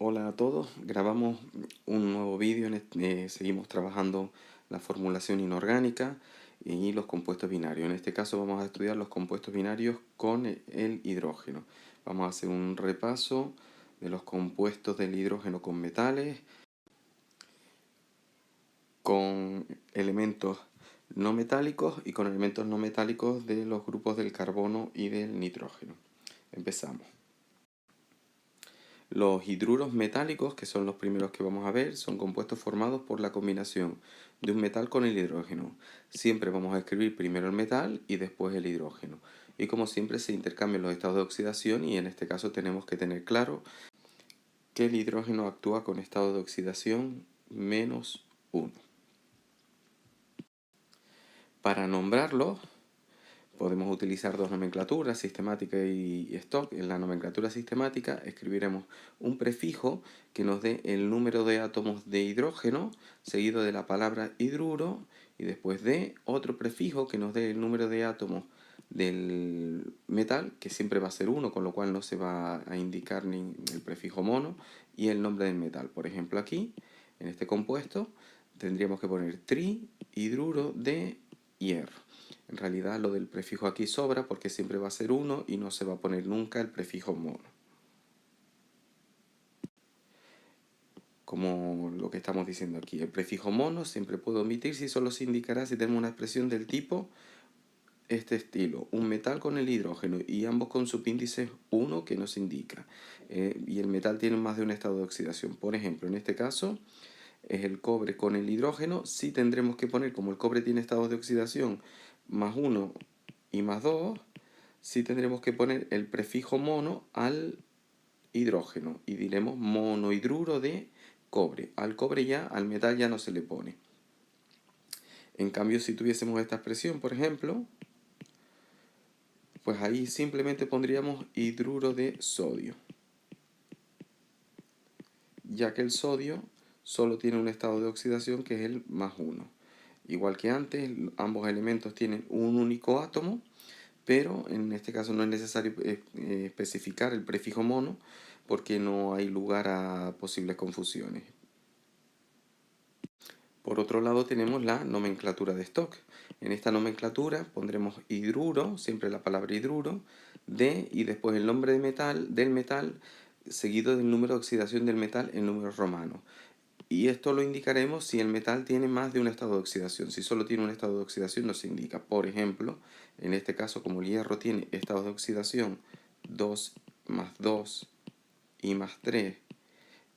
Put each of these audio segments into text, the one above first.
Hola a todos, grabamos un nuevo vídeo, seguimos trabajando la formulación inorgánica y los compuestos binarios. En este caso vamos a estudiar los compuestos binarios con el hidrógeno. Vamos a hacer un repaso de los compuestos del hidrógeno con metales, con elementos no metálicos y con elementos no metálicos de los grupos del carbono y del nitrógeno. Empezamos. Los hidruros metálicos, que son los primeros que vamos a ver, son compuestos formados por la combinación de un metal con el hidrógeno. Siempre vamos a escribir primero el metal y después el hidrógeno. Y como siempre se intercambian los estados de oxidación y en este caso tenemos que tener claro que el hidrógeno actúa con estado de oxidación -1. Para nombrarlos podemos utilizar dos nomenclaturas, sistemática y stock. En la nomenclatura sistemática escribiremos un prefijo que nos dé el número de átomos de hidrógeno, seguido de la palabra hidruro, y después de otro prefijo que nos dé el número de átomos del metal, que siempre va a ser 1, con lo cual no se va a indicar ni el prefijo mono, y el nombre del metal. Por ejemplo aquí, en este compuesto, tendríamos que poner trihidruro de hierro. En realidad lo del prefijo aquí sobra porque siempre va a ser 1 y no se va a poner nunca el prefijo mono. Como lo que estamos diciendo aquí, el prefijo mono siempre puedo omitir si solo se indicará si tenemos una expresión del tipo este estilo, un metal con el hidrógeno y ambos con subíndice 1 que nos indica. Y el metal tiene más de un estado de oxidación. Por ejemplo, en este caso es el cobre con el hidrógeno. Sí tendremos que poner, como el cobre tiene estados de oxidación +1 y +2, sí tendremos que poner el prefijo mono al hidrógeno y diremos monohidruro de cobre. Al cobre ya, al metal ya no se le pone. En cambio, si tuviésemos esta expresión, por ejemplo, pues ahí simplemente pondríamos hidruro de sodio, ya que el sodio solo tiene un estado de oxidación que es el +1. Igual que antes, ambos elementos tienen un único átomo, pero en este caso no es necesario especificar el prefijo mono porque no hay lugar a posibles confusiones. Por otro lado tenemos la nomenclatura de stock. En esta nomenclatura pondremos hidruro, siempre la palabra hidruro, de y después el nombre del metal seguido del número de oxidación del metal en números romanos. Y esto lo indicaremos si el metal tiene más de un estado de oxidación. Si solo tiene un estado de oxidación no se indica. Por ejemplo, en este caso como el hierro tiene estados de oxidación 2 más 2 y más 3,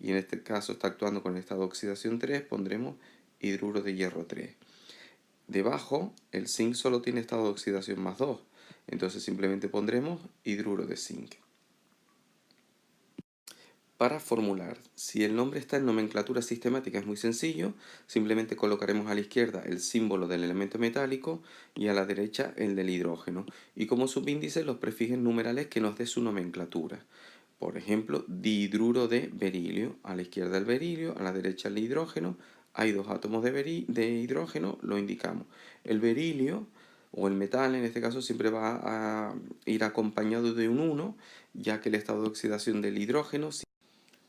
y en este caso está actuando con el estado de oxidación 3, pondremos hidruro de hierro 3. Debajo, el zinc solo tiene estado de oxidación +2, entonces simplemente pondremos hidruro de zinc. Para formular, si el nombre está en nomenclatura sistemática es muy sencillo, simplemente colocaremos a la izquierda el símbolo del elemento metálico y a la derecha el del hidrógeno, y como subíndice los prefijos numerales que nos dé su nomenclatura. Por ejemplo, dihidruro de berilio, a la izquierda el berilio, a la derecha el hidrógeno, hay dos átomos de hidrógeno, lo indicamos. El berilio, o el metal en este caso, siempre va a ir acompañado de un 1, ya que el estado de oxidación del hidrógeno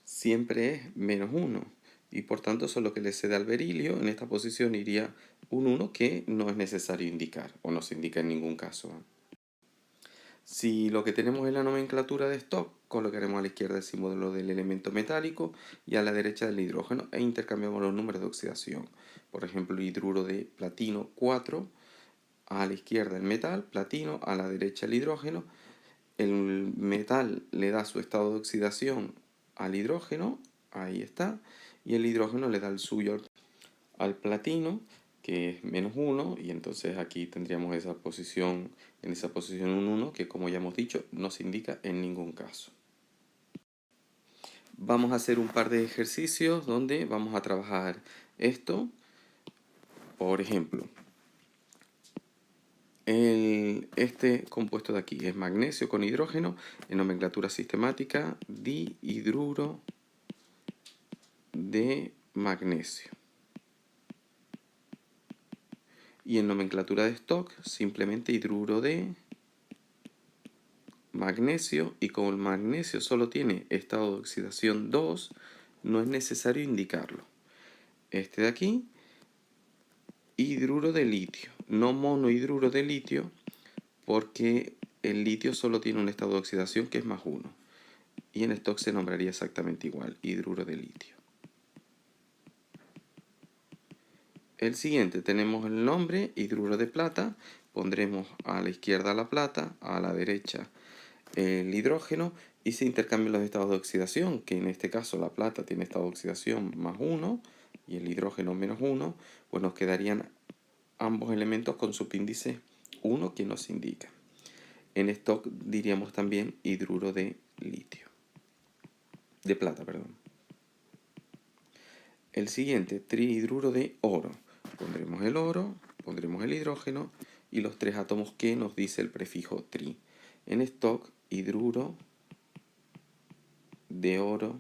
siempre es -1 y por tanto solo que le cede al berilio, en esta posición iría un 1 que no es necesario indicar o no se indica en ningún caso. Si lo que tenemos es la nomenclatura de stock, colocaremos a la izquierda el símbolo del elemento metálico y a la derecha del hidrógeno e intercambiamos los números de oxidación. Por ejemplo, hidruro de platino 4, a la izquierda el metal, platino, a la derecha el hidrógeno. El metal le da su estado de oxidación al hidrógeno, ahí está, y el hidrógeno le da el suyo al platino, que es -1, y entonces aquí tendríamos en esa posición un 1, que como ya hemos dicho, no se indica en ningún caso. Vamos a hacer un par de ejercicios donde vamos a trabajar esto. Por ejemplo, este compuesto de aquí es magnesio con hidrógeno, en nomenclatura sistemática, dihidruro de magnesio. Y en nomenclatura de stock, simplemente hidruro de magnesio, y como el magnesio solo tiene estado de oxidación 2, no es necesario indicarlo. Este de aquí, hidruro de litio, no monohidruro de litio, porque el litio solo tiene un estado de oxidación que es +1. Y en stock se nombraría exactamente igual, hidruro de litio. El siguiente tenemos el nombre, hidruro de plata. Pondremos a la izquierda la plata, a la derecha el hidrógeno, y se intercambian los estados de oxidación, que en este caso la plata tiene estado de oxidación +1 y el hidrógeno -1, pues nos quedarían ambos elementos con subíndice 1 que nos indica. En stock diríamos también hidruro de litio, de plata, perdón. El siguiente, trihidruro de oro. Pondremos el oro, pondremos el hidrógeno y los 3 átomos que nos dice el prefijo tri. En stock, hidruro de oro,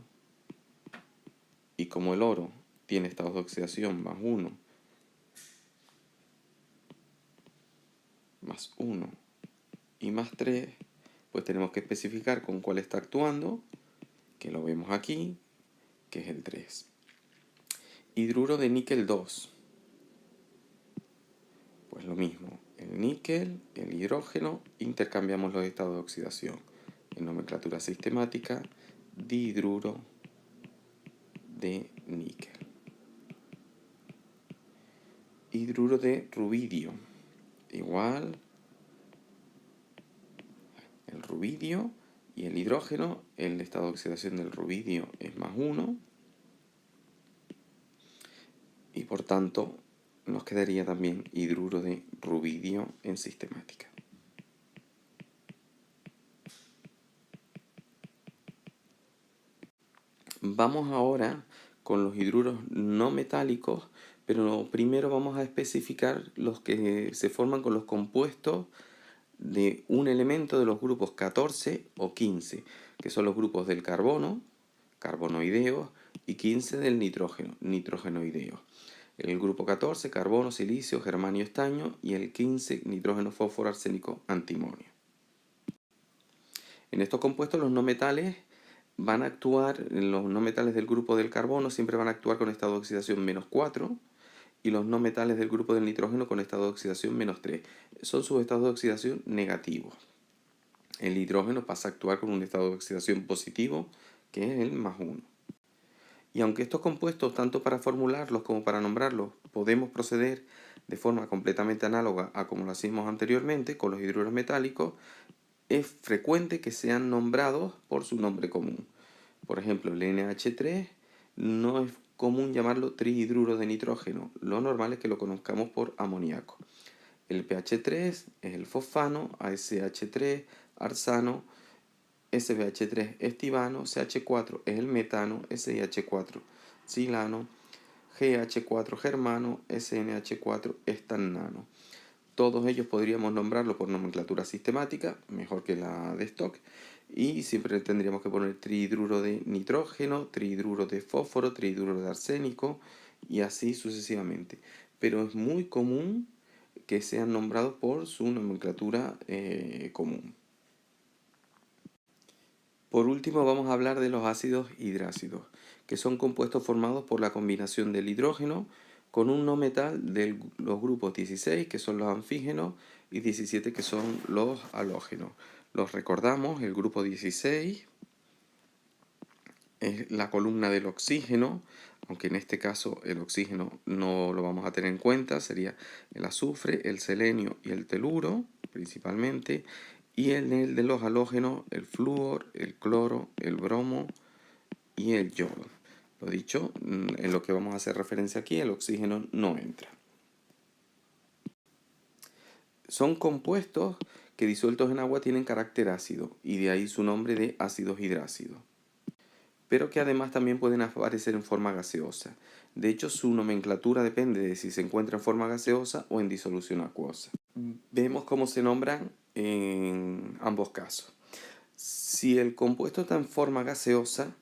y como el oro tiene estados de oxidación +1, +1 y +3, pues tenemos que especificar con cuál está actuando, que lo vemos aquí, que es el 3. Hidruro de níquel 2. Pues lo mismo, el níquel, el hidrógeno, intercambiamos los estados de oxidación. En nomenclatura sistemática, dihidruro de níquel. Hidruro de rubidio. Igual, el rubidio y el hidrógeno, el estado de oxidación del rubidio es +1. Y por tanto, nos quedaría también hidruro de rubidio en sistemática. Vamos ahora con los hidruros no metálicos, pero primero vamos a especificar los que se forman con los compuestos de un elemento de los grupos 14 o 15, que son los grupos del carbono, carbonoideos, y 15 del nitrógeno, nitrógenoideos. El grupo 14, carbono, silicio, germanio, estaño, y el 15, nitrógeno, fósforo, arsénico, antimonio. En estos compuestos los no metales van a actuar, los no metales del grupo del carbono siempre van a actuar con estado de oxidación -4, y los no metales del grupo del nitrógeno con estado de oxidación -3. Son sus estados de oxidación negativos. El hidrógeno pasa a actuar con un estado de oxidación positivo, que es el +1. Y aunque estos compuestos, tanto para formularlos como para nombrarlos, podemos proceder de forma completamente análoga a como lo hacíamos anteriormente con los hidruros metálicos, es frecuente que sean nombrados por su nombre común. Por ejemplo, el NH3 no es común llamarlo trihidruro de nitrógeno. Lo normal es que lo conozcamos por amoníaco. El PH3 es el fosfano, ASH3, arsano, SBH3 estivano, CH4 es el metano, SiH4 silano, GH4 germano, SNH4 estannano. Todos ellos podríamos nombrarlo por nomenclatura sistemática, mejor que la de stock, y siempre tendríamos que poner trihidruro de nitrógeno, trihidruro de fósforo, trihidruro de arsénico, y así sucesivamente. Pero es muy común que sean nombrados por su nomenclatura común. Por último vamos a hablar de los ácidos hidrácidos, que son compuestos formados por la combinación del hidrógeno con un no metal de los grupos 16, que son los anfígenos, y 17, que son los halógenos. Los recordamos, el grupo 16 es la columna del oxígeno, aunque en este caso el oxígeno no lo vamos a tener en cuenta, sería el azufre, el selenio y el teluro principalmente, y en el de los halógenos el flúor, el cloro, el bromo y el yodo. Lo dicho, en lo que vamos a hacer referencia aquí, el oxígeno no entra. Son compuestos que disueltos en agua tienen carácter ácido, y de ahí su nombre de ácidos hidrácidos, pero que además también pueden aparecer en forma gaseosa. De hecho, su nomenclatura depende de si se encuentra en forma gaseosa o en disolución acuosa. Vemos cómo se nombran en ambos casos. Si el compuesto está en forma gaseosa,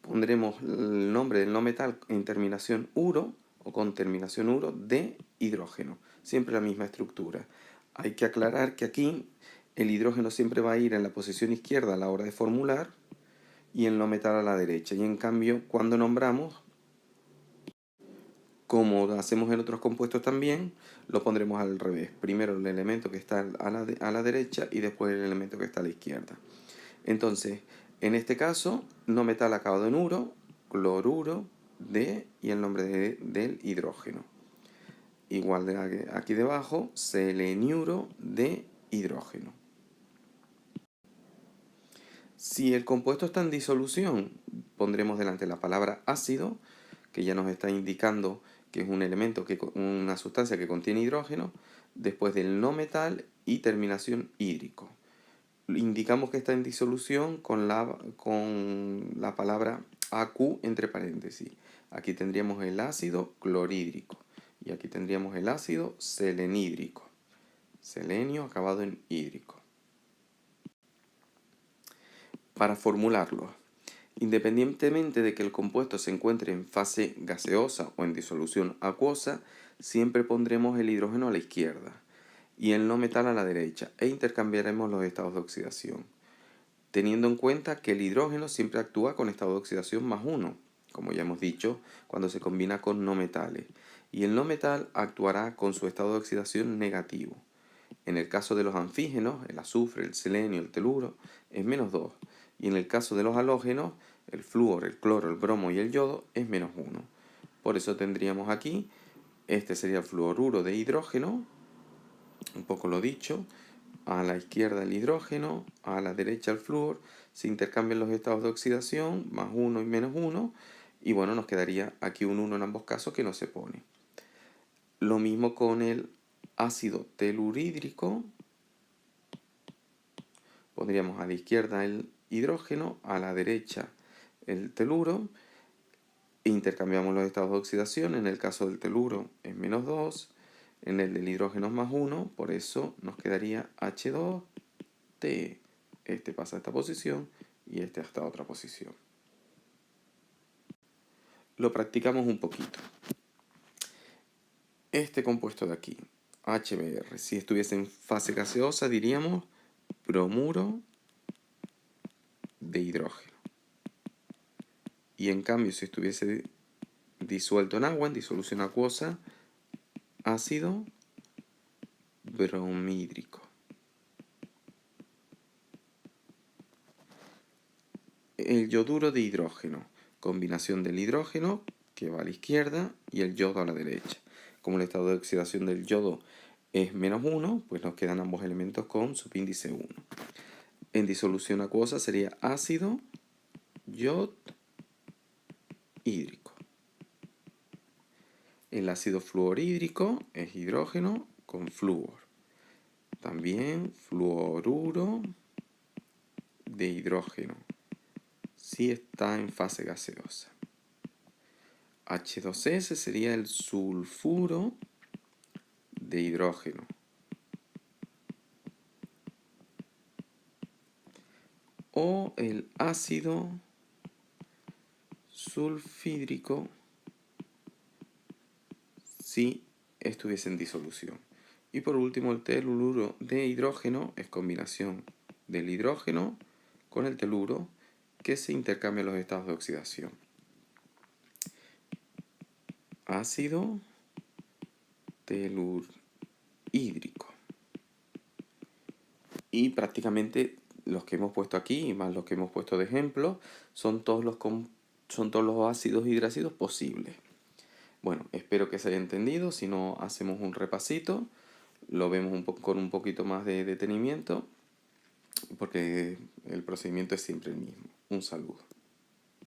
pondremos el nombre del no metal en terminación uro o con terminación uro de hidrógeno. Siempre la misma estructura. Hay que aclarar que aquí el hidrógeno siempre va a ir en la posición izquierda a la hora de formular y el no metal a la derecha. Y en cambio, cuando nombramos, como hacemos en otros compuestos también, lo pondremos al revés. Primero el elemento que está a la derecha y después el elemento que está a la izquierda. Entonces, en este caso, no metal acabado en uro, cloruro de y el nombre del hidrógeno. Igual de aquí debajo, seleniuro de hidrógeno. Si el compuesto está en disolución, pondremos delante la palabra ácido, que ya nos está indicando que es un elemento, una sustancia que contiene hidrógeno, después del no metal y terminación hídrico. Indicamos que está en disolución con la palabra AQ entre paréntesis. Aquí tendríamos el ácido clorhídrico y aquí tendríamos el ácido selenídrico. Selenio acabado en hídrico. Para formularlo, independientemente de que el compuesto se encuentre en fase gaseosa o en disolución acuosa, siempre pondremos el hidrógeno a la izquierda y el no metal a la derecha e intercambiaremos los estados de oxidación, teniendo en cuenta que el hidrógeno siempre actúa con estado de oxidación +1, como ya hemos dicho, cuando se combina con no metales, y el no metal actuará con su estado de oxidación negativo. En el caso de los anfígenos, el azufre, el selenio, el teluro, es -2, y en el caso de los halógenos, el flúor, el cloro, el bromo y el yodo, es -1. Por eso tendríamos aquí, este sería el fluoruro de hidrógeno, un poco lo dicho, a la izquierda el hidrógeno, a la derecha el flúor, se intercambian los estados de oxidación, +1 y -1, y bueno, nos quedaría aquí un 1 en ambos casos que no se pone. Lo mismo con el ácido telurídrico, pondríamos a la izquierda el hidrógeno, a la derecha el teluro, e intercambiamos los estados de oxidación, en el caso del teluro es -2, en el del hidrógeno es +1, por eso nos quedaría H2T. Este pasa a esta posición y este a esta otra posición. Lo practicamos un poquito. Este compuesto de aquí, HBr, si estuviese en fase gaseosa diríamos bromuro de hidrógeno. Y en cambio, si estuviese disuelto en agua, en disolución acuosa, ácido bromhídrico. El yoduro de hidrógeno, combinación del hidrógeno, que va a la izquierda, y el yodo a la derecha. Como el estado de oxidación del yodo es -1, pues nos quedan ambos elementos con subíndice 1. En disolución acuosa sería ácido yod hídrico. El ácido fluorhídrico es hidrógeno con flúor. También fluoruro de hidrógeno, si está en fase gaseosa. H2S sería el sulfuro de hidrógeno. O el ácido sulfídrico si estuviese en disolución. Y por último, el teluro de hidrógeno es combinación del hidrógeno con el teluro que se intercambian los estados de oxidación. Ácido telurídrico. Y prácticamente los que hemos puesto aquí, más los que hemos puesto de ejemplo, son todos los ácidos hidrácidos posibles. Bueno, espero que se haya entendido. Si no, hacemos un repasito. Lo vemos con un poquito más de detenimiento, porque el procedimiento es siempre el mismo. Un saludo.